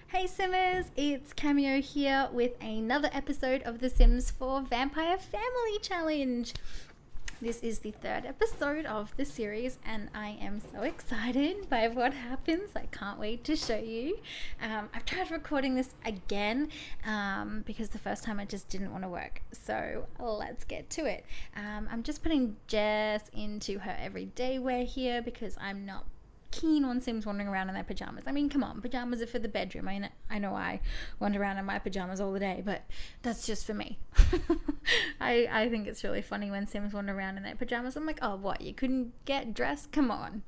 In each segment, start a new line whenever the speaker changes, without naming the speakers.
Hey Simmers, it's Kamio here with another episode of the Sims 4 Vampire Family Challenge. This is the third episode of the series and I am so excited by what happens. I can't wait to show you. I've tried recording this again because the first time it just didn't want to work. So let's get to it. I'm just putting Jess into her everyday wear here because I'm not keen on Sims wandering around in their pajamas. I mean, come on, pajamas are for the bedroom. I know I wander around in my pajamas all the day, but that's just for me. I think it's really funny when Sims wander around in their pajamas. I'm like, oh, what? You couldn't get dressed? Come on.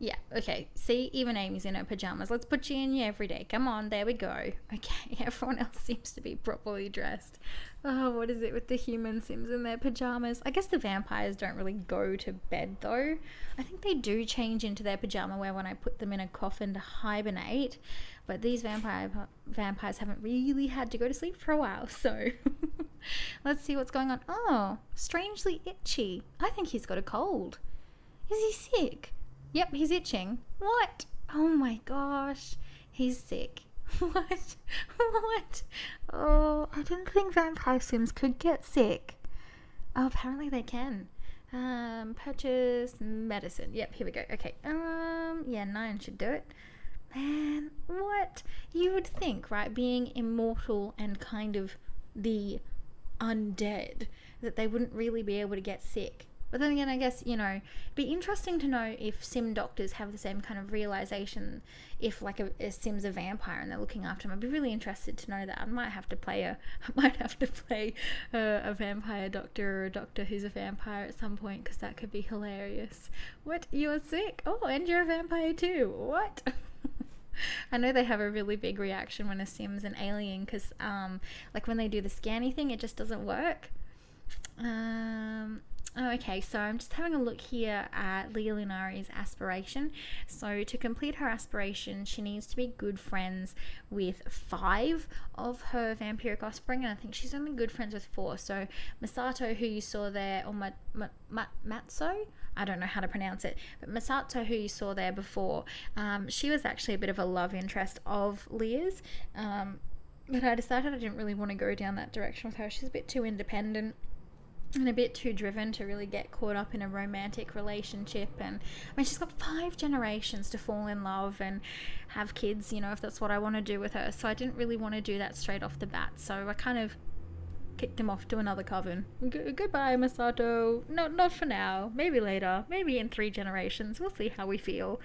Yeah, okay. See, even Amy's in her pajamas. Let's put you in your everyday. Come on, there we go. Okay, everyone else seems to be properly dressed. Oh, what is it with the human Sims in their pajamas? I guess the vampires don't really go to bed though. I think they do change into their pajama wear when I put them in a coffin to hibernate. But these vampires haven't really had to go to sleep for a while, so let's see what's going on. Oh, strangely itchy. I think he's got a cold. Is he sick? Yep, he's itching. What? Oh my gosh. He's sick. What? What? Oh, I didn't think vampire Sims could get sick. Oh, apparently they can. Purchase medicine. Yep, here we go. Okay. Yeah, 9 should do it. Man, what? You would think, right, being immortal and kind of the undead, that they wouldn't really be able to get sick. But then again, I guess, it'd be interesting to know if Sim doctors have the same kind of realization if like a Sim's a vampire and they're looking after him. I'd be really interested to know that. I might have to play a vampire doctor or a doctor who's a vampire at some point because that could be hilarious. What? You're sick? Oh, and you're a vampire too. What? I know they have a really big reaction when a Sim's an alien because like when they do the scanny thing, it just doesn't work. Okay, so I'm just having a look here at Leah Lunari's aspiration. So to complete her aspiration, she needs to be good friends with 5 of her vampiric offspring, and I think she's only good friends with 4. So Masato, who you saw there, or Matso? I don't know how to pronounce it, but Masato, who you saw there before, she was actually a bit of a love interest of Leah's, but I decided I didn't really want to go down that direction with her. She's a bit too independent and a bit too driven to really get caught up in a romantic relationship. And I mean, she's got 5 generations to fall in love and have kids, if that's what I want to do with her. So I didn't really want to do that straight off the bat, so I kind of kicked him off to another coven. Goodbye, Masato. No, not for now. Maybe later. Maybe in 3 generations. We'll see how we feel.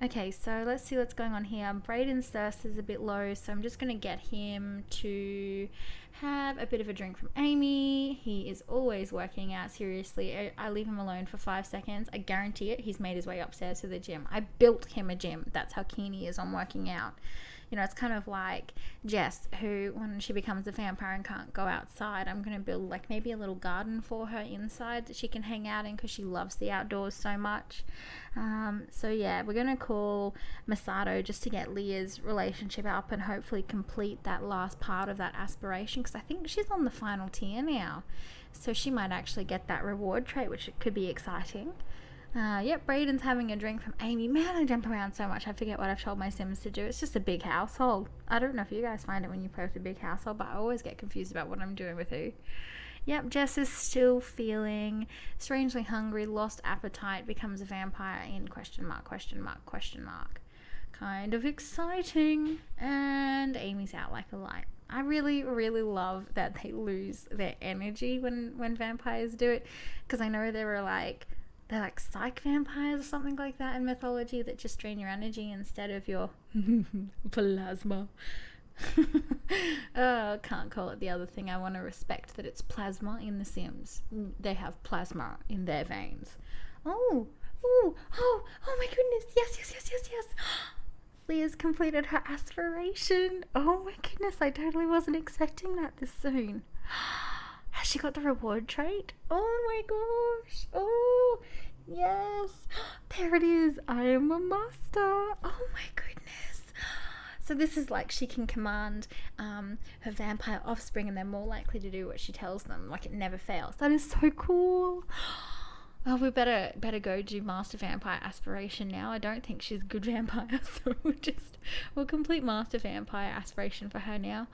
Okay, so let's see what's going on here. Braden's thirst is a bit low, so I'm just going to get him to have a bit of a drink from Amy. He is always working out. Seriously, I leave him alone for 5 seconds. I guarantee it, he's made his way upstairs to the gym. I built him a gym. That's how keen he is on working out. It's kind of like Jess, who when she becomes a vampire and can't go outside, I'm going to build like maybe a little garden for her inside that she can hang out in because she loves the outdoors so much. So yeah, we're going to call Masato just to get Leah's relationship up and hopefully complete that last part of that aspiration, because I think she's on the final tier now. So she might actually get that reward trait, which could be exciting. Yep, Braden's having a drink from Amy. Man, I jump around so much, I forget what I've told my Sims to do. It's just a big household. I don't know if you guys find it when you play with a big household, but I always get confused about what I'm doing with who. Yep, Jess is still feeling strangely hungry, lost appetite, becomes a vampire in question mark. Kind of exciting. And Amy's out like a light. I really, really love that they lose their energy when vampires do it, because I know they're like psych vampires or something like that in mythology that just drain your energy instead of your plasma. Can't call it the other thing. I want to respect that it's plasma in The Sims. They have plasma in their veins. Oh my goodness. Yes. Leah's completed her aspiration. Oh my goodness, I totally wasn't expecting that this soon. Has she got the reward trait? Oh my gosh. Oh, yes. There it is. I am a master. Oh my goodness. So this is like she can command her vampire offspring and they're more likely to do what she tells them. Like it never fails. That is so cool. Oh, we better go do Master Vampire aspiration now. I don't think she's a good vampire, so we'll complete Master Vampire aspiration for her now.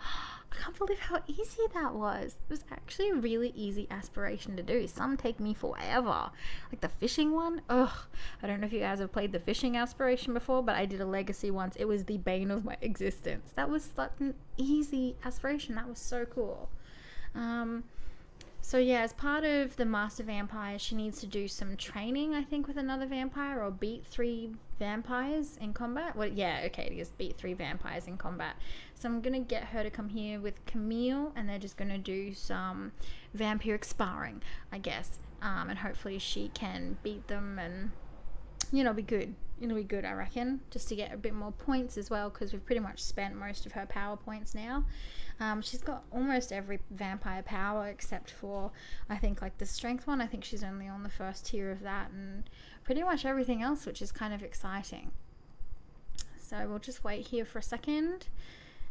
I can't believe how easy that was. It was actually a really easy aspiration to do. Some take me forever. Like the fishing one. Ugh. I don't know if you guys have played the fishing aspiration before, but I did a legacy once. It was the bane of my existence. That was such an easy aspiration. That was so cool. So yeah, as part of the Master Vampire, she needs to do some training, I think, with another vampire, or beat 3 vampires in combat. Well, yeah, okay, it is beat 3 vampires in combat. So I'm gonna get her to come here with Kamio, and they're just gonna do some vampiric sparring, I guess. And hopefully she can beat them and, be good. It'll be good, I reckon, just to get a bit more points as well, because we've pretty much spent most of her power points now. She's got almost every vampire power except for, I think, like the strength one. I think she's only on the first tier of that, and pretty much everything else, which is kind of exciting. So we'll just wait here for a second.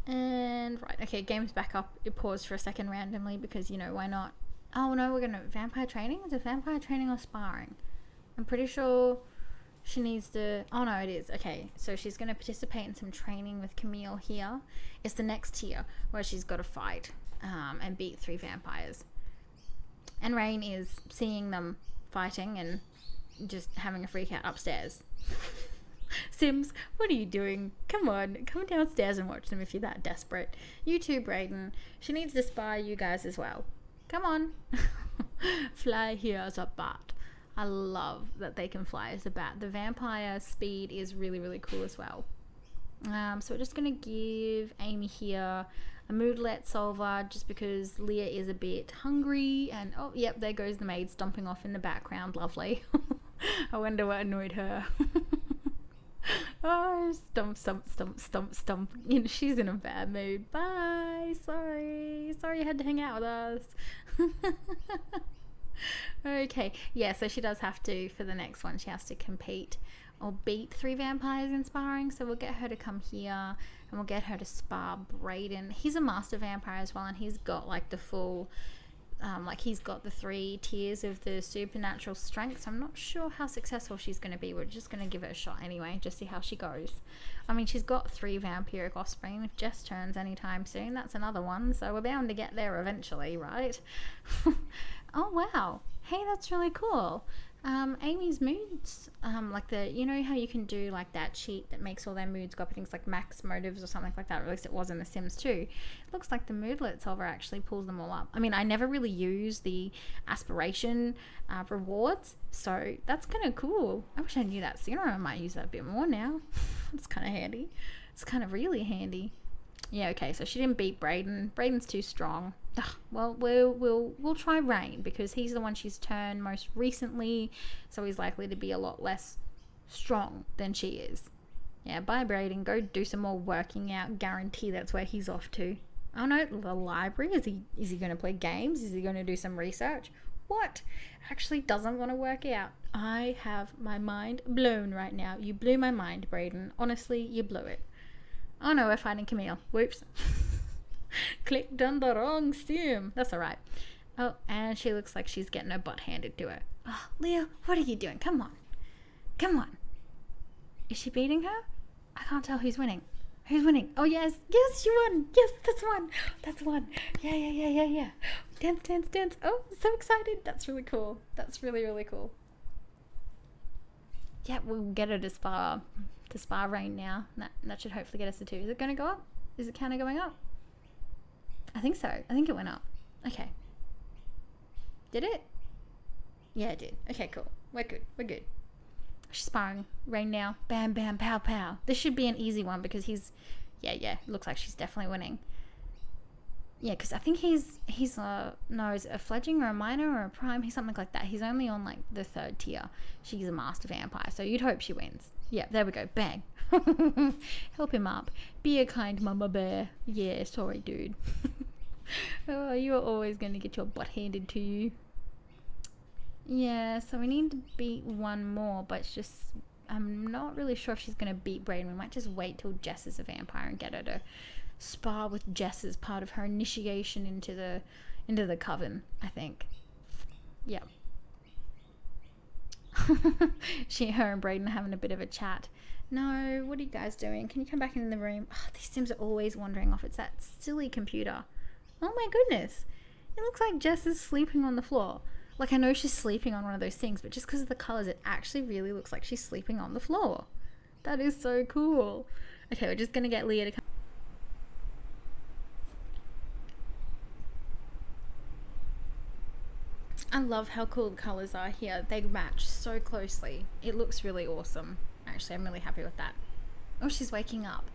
And right, okay, game's back up. It paused for a second randomly because, why not? Oh no, we're gonna vampire training? Is it vampire training or sparring? I'm pretty sure she needs to... Oh no, it is. Okay, so she's going to participate in some training with Camille here. It's the next tier where she's got to fight and beat 3 vampires. And Rain is seeing them fighting and just having a freak out upstairs. Sims, what are you doing? Come on, come downstairs and watch them if you're that desperate. You too, Brayden. She needs to spy you guys as well. Come on. Fly here as a bat. I love that they can fly as a bat. The vampire speed is really, really cool as well. So we're just going to give Amy here a moodlet solver just because Leah is a bit hungry. And, oh, yep, there goes the maid stomping off in the background. Lovely. I wonder what annoyed her. Oh, stomp, stomp, stomp, stomp, stomp. She's in a bad mood. Bye. Sorry you had to hang out with us. Okay, yeah, so she does have to, for the next one, she has to compete or beat 3 vampires in sparring. So we'll get her to come here and we'll get her to spar Brayden. He's a master vampire as well, and he's got like the full, he's got the 3 tiers of the supernatural strength. So I'm not sure how successful she's going to be. We're just going to give it a shot anyway, just see how she goes. I mean, she's got 3 vampiric offspring. If Jess turns anytime soon, that's another one. So we're bound to get there eventually, right? Oh wow, hey, that's really cool. Amy's moods, like the, how you can do like that cheat that makes all their moods go up, I think it's like max motives or something like that, or at least it was in The Sims 2. It looks like the moodlet solver actually pulls them all up. I mean, I never really use the aspiration rewards, so that's kind of cool. I wish I knew that sooner. I might use that a bit more now. It's kind of handy. It's kind of really handy. Yeah, okay, so she didn't beat Brayden. Brayden's too strong. Ugh, well, we'll try Rain because he's the one she's turned most recently, so he's likely to be a lot less strong than she is. Yeah, bye Brayden. Go do some more working out. Guarantee that's where he's off to. Oh no, the library. Is he going to play games? Is he going to do some research? What? Actually doesn't want to work out. I have my mind blown right now. You blew my mind, Brayden. Honestly, you blew it. Oh no, we're fighting Camille. Whoops. Clicked on the wrong sim. That's alright. Oh, and she looks like she's getting her butt handed to her. Oh, Leah, what are you doing? Come on. Come on. Is she beating her? I can't tell who's winning. Who's winning? Oh, yes. Yes, she won. Yes, that's one. That's one. Yeah. Dance, dance, dance. Oh, so excited. That's really cool. That's really, really cool. Yeah, we'll get her to spar Rain now. That should hopefully get us to 2. Is it going to go up? Is the counter going up? I think so. I think it went up. Okay. Did it? Yeah, it did. Okay, cool. We're good. She's sparring Rain now. Bam, bam, pow, pow. This should be an easy one because he's... Yeah. Looks like she's definitely winning. Yeah, because I think he's is it a fledgling or a minor or a prime? He's something like that. He's only on like the 3rd tier. She's a master vampire, so you'd hope she wins. Yeah, there we go. Bang. Help him up. Be a kind mama bear. Yeah, sorry, dude. Oh, you're always going to get your butt handed to you. Yeah, so we need to beat one more, but it's just... I'm not really sure if she's going to beat Brayden. We might just wait till Jess is a vampire and get her to spar with Jess as part of her initiation into the coven, I think. Yeah. Her and Brayden are having a bit of a chat. No, what are you guys doing? Can you come back in the room? Oh, these Sims are always wandering off. It's that silly computer. Oh my goodness. It looks like Jess is sleeping on the floor. Like, I know she's sleeping on one of those things, but just because of the colors, it actually really looks like she's sleeping on the floor. That is so cool. Okay, we're just going to get Leah to come. I love how cool the colors are here. They match so closely. It looks really awesome. Actually, I'm really happy with that. Oh, she's waking up.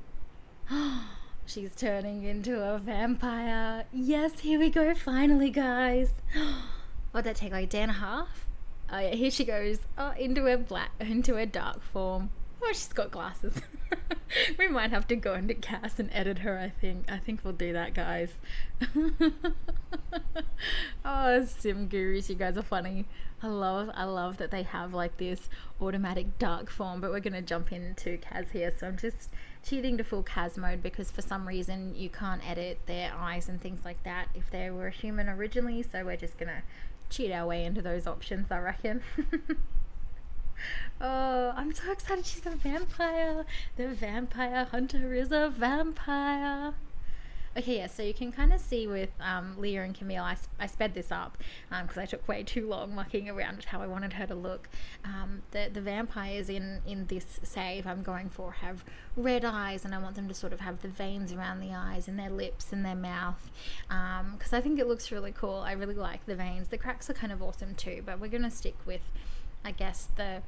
She's turning into a vampire. Yes, here we go, finally, guys. What'd that take, like a day and a half? Oh yeah, here she goes. Oh, into her dark form. Oh, she's got glasses. We might have to go into Cass and edit her, I think we'll do that, guys. Oh, sim gurus, you guys are funny. I love that they have like this automatic dark form, but we're gonna jump into Kaz here. So I'm just cheating to full Kaz mode because for some reason you can't edit their eyes and things like that if they were a human originally, so we're just gonna cheat our way into those options, I reckon. Oh, I'm so excited. She's a vampire. The vampire hunter is a vampire. Okay, yeah, so you can kind of see with Leah and Camille, I sped this up because I took way too long mucking around with how I wanted her to look. The vampires in this save I'm going for have red eyes, and I want them to sort of have the veins around the eyes and their lips and their mouth because I think it looks really cool. I really like the veins. The cracks are kind of awesome too, but we're going to stick with, I guess, the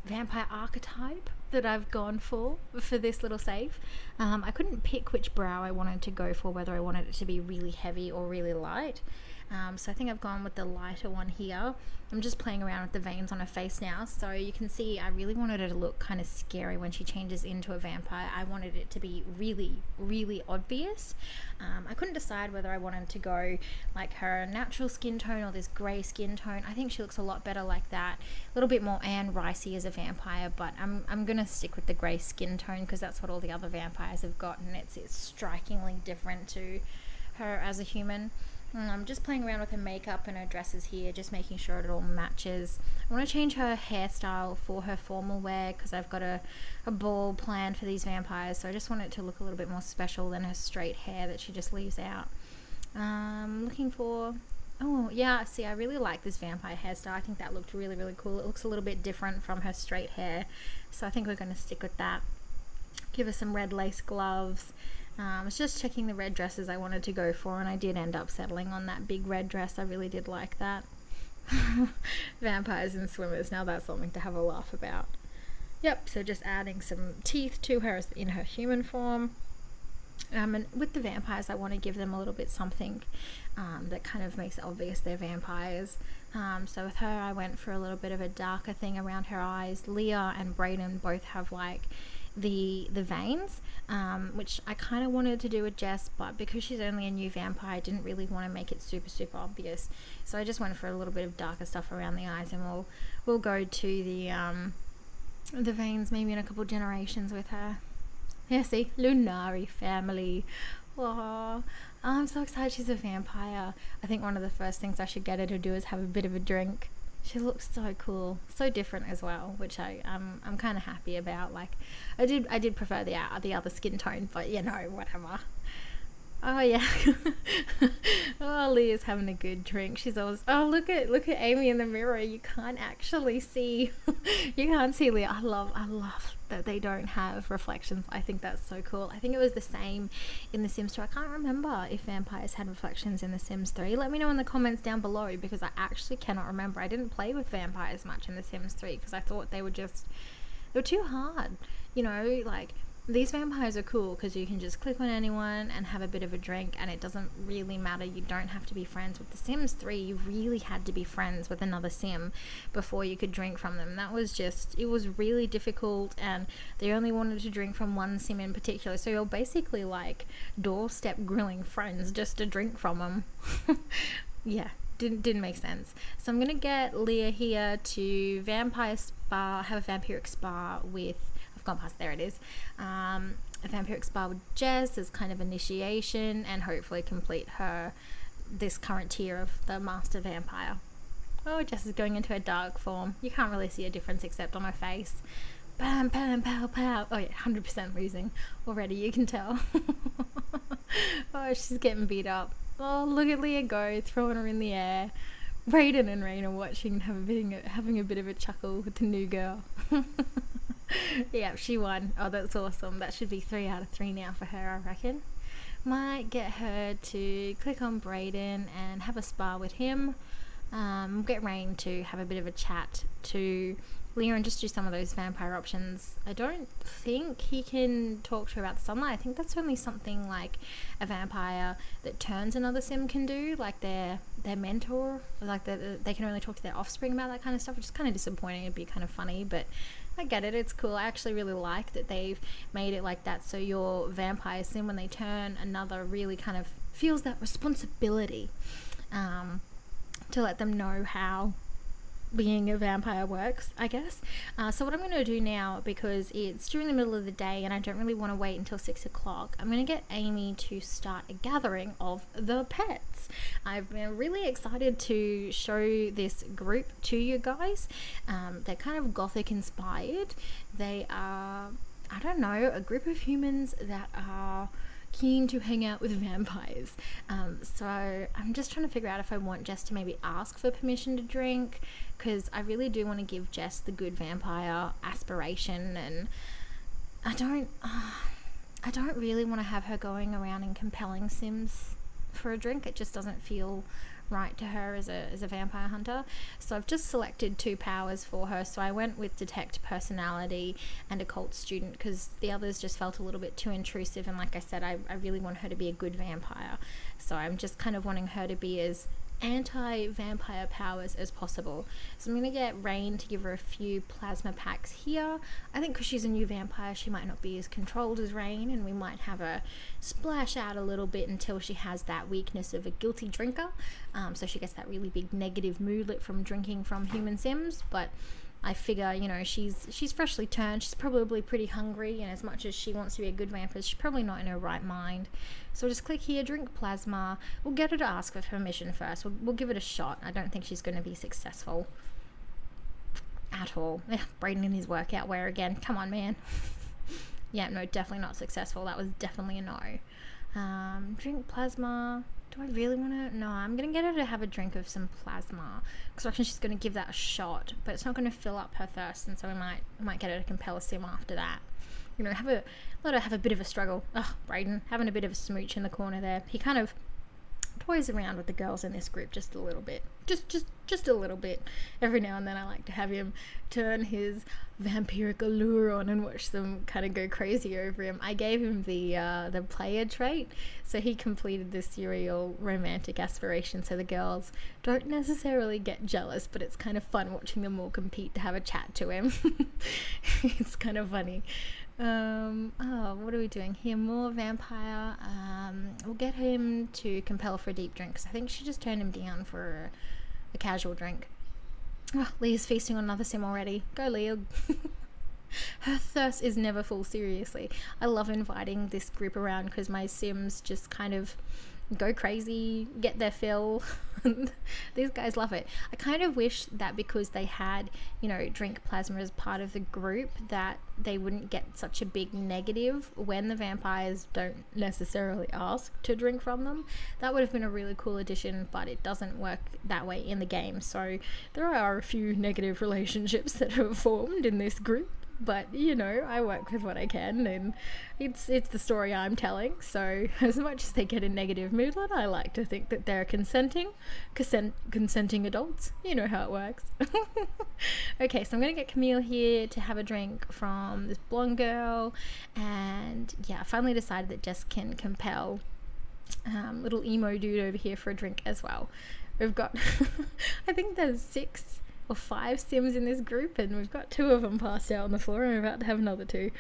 vampire archetype that I've gone for this little save. I couldn't pick which brow I wanted to go for, whether I wanted it to be really heavy or really light. So I think I've gone with the lighter one here. I'm just playing around with the veins on her face now, so you can see I really wanted her to look kind of scary when she changes into a vampire. I wanted it to be really, really obvious. I couldn't decide whether I wanted to go like her natural skin tone or this grey skin tone. I think she looks a lot better like that. A little bit more Anne Ricey as a vampire, but I'm gonna stick with the grey skin tone because that's what all the other vampires have got, and it's strikingly different to her as a human. I'm just playing around with her makeup and her dresses here, just making sure it all matches. I want to change her hairstyle for her formal wear because I've got a ball planned for these vampires, so I just want it to look a little bit more special than her straight hair that she just leaves out. Looking for... Oh, yeah, see, I really like this vampire hairstyle. I think that looked really, really cool. It looks a little bit different from her straight hair, so I think we're going to stick with that. Give her some red lace gloves. I was just checking the red dresses I wanted to go for, and I did end up settling on that big red dress. I really did like that. Vampires and swimmers, now that's something to have a laugh about. Yep, so just adding some teeth to her in her human form. And with the vampires, I want to give them a little bit something that kind of makes it obvious they're vampires. So with her, I went for a little bit of a darker thing around her eyes. Leah and Brayden both have like the veins, which I kind of wanted to do with Jess, but because she's only a new vampire, I didn't really want to make it super obvious, so I just went for a little bit of darker stuff around the eyes, and we'll go to the veins maybe in a couple generations with her. Yeah, see, Lunari family. Oh, I'm so excited she's a vampire. I think one of the first things I should get her to do is have a bit of a drink. She looks so cool, so different as well, which I'm kind of happy about. Like, I did prefer the other skin tone, but you know, whatever. Oh yeah. Oh, Leah's having a good drink. She's always, oh, look at Amy in the mirror. You can't actually see. You can't see Leah. I love that they don't have reflections. I think that's so cool. I think it was the same in The Sims 2. I can't remember if vampires had reflections in The Sims 3. Let me know in the comments down below because I actually cannot remember. I didn't play with vampires much in The Sims 3 because I thought they were too hard. You know, like, these vampires are cool because you can just click on anyone and have a bit of a drink, and it doesn't really matter. You don't have to be friends. With The Sims 3, you really had to be friends with another sim before you could drink from them. That was just, it was really difficult, and they only wanted to drink from one sim in particular, so you're basically like doorstep grilling friends just to drink from them. Yeah, didn't make sense. So I'm gonna get Leah here to vampire spa, have a vampiric spa with, I've gone past, there it is, a vampiric spa with Jess as kind of initiation, and hopefully complete this current tier of the master vampire. Oh, Jess is going into a dark form. You can't really see a difference except on her face. Bam, bam, pow, pow. Oh yeah, 100% losing already, you can tell. Oh, she's getting beat up. Oh, look at Leah go, throwing her in the air. Brayden and Rain are watching and having a bit of a chuckle with the new girl. Yeah, she won. Oh, that's awesome. That should be 3 out of 3 now for her, I reckon. Might get her to click on Brayden and have a spar with him. Get Rain to have a bit of a chat to Leah and just do some of those vampire options. I don't think he can talk to her about the sunlight. I think that's only something like a vampire that turns another sim can do, like their mentor, like they can only talk to their offspring about that kind of stuff, which is kind of disappointing. It'd be kind of funny, but I get it, it's cool. I actually really like that they've made it like that, so your vampire sim, when they turn another, really kind of feels that responsibility to let them know how being a vampire works, I guess. So what I'm going to do now, because it's during the middle of the day and I don't really want to wait until 6 o'clock, I'm going to get Amy to start a gathering of the pets. I've been really excited to show this group to you guys. They're kind of gothic inspired. They are, I don't know, a group of humans that are keen to hang out with vampires. So I'm just trying to figure out if I want Jess to maybe ask for permission to drink, because I really do want to give Jess the good vampire aspiration, and I don't really want to have her going around and compelling sims for a drink. It just doesn't feel right to her as a vampire hunter. So I've just selected 2 powers for her. So I went with Detect Personality and Occult Student, because the others just felt a little bit too intrusive, and like I said, I really want her to be a good vampire. So I'm just kind of wanting her to be as anti-vampire powers as possible. So I'm going to get Rain to give her a few plasma packs here. I think because she's a new vampire, she might not be as controlled as Rain, and we might have her splash out a little bit until she has that weakness of a guilty drinker. So she gets that really big negative moodlet from drinking from human sims. But I figure, you know, she's freshly turned, she's probably pretty hungry, and as much as she wants to be a good vampire, she's probably not in her right mind. So just click here, drink plasma. We'll get her to ask for permission first. We'll give it a shot. I don't think she's going to be successful at all. Brayden in his workout wear again. Come on, man. Yeah, no, definitely not successful. That was definitely a no. Drink plasma. Do I really want to? No, I'm going to get her to have a drink of some plasma, because I reckon she's going to give that a shot, but it's not going to fill up her thirst, and so I might get her to compel a sim after that. You know, let her have a bit of a struggle. Oh, Brayden, having a bit of a smooch in the corner there. He kind of toys around with the girls in this group just a little bit. Just a little bit. Every now and then I like to have him turn his vampiric allure on and watch them kind of go crazy over him. I gave him the player trait, so he completed the serial romantic aspiration, so the girls don't necessarily get jealous, but it's kind of fun watching them all compete to have a chat to him. It's kind of funny. What are we doing here? More vampire. We'll get him to compel for a deep drink, because I think she just turned him down for a casual drink. Oh, Leah's feasting on another sim already. Go, Leah. Her thirst is never full, seriously. I love inviting this group around, because my sims just kind of go crazy, get their fill. These guys love it. I kind of wish that because they had, you know, drink plasma as part of the group, that they wouldn't get such a big negative when the vampires don't necessarily ask to drink from them. That would have been a really cool addition, but it doesn't work that way in the game. So there are a few negative relationships that have formed in this group. But, you know, I work with what I can, and it's the story I'm telling. So as much as they get a negative moodlet, I like to think that they're consenting adults. You know how it works. Okay, so I'm going to get Camille here to have a drink from this blonde girl. And yeah, I finally decided that Jess can compel little emo dude over here for a drink as well. We've got, I think there's 6 or 5 sims in this group, and we've got 2 of them passed out on the floor, and we're about to have another 2.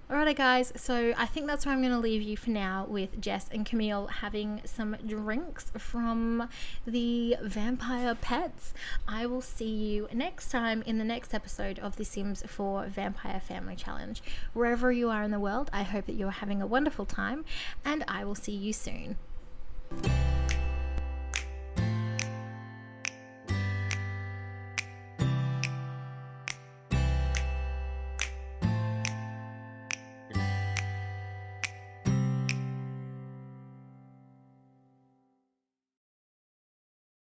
Alrighty guys, so I think that's where I'm going to leave you for now, with Jess and Camille having some drinks from the vampire pets. I will see you next time in the next episode of The Sims 4 Vampire Family Challenge. Wherever you are in the world, I hope that you're having a wonderful time, and I will see you soon.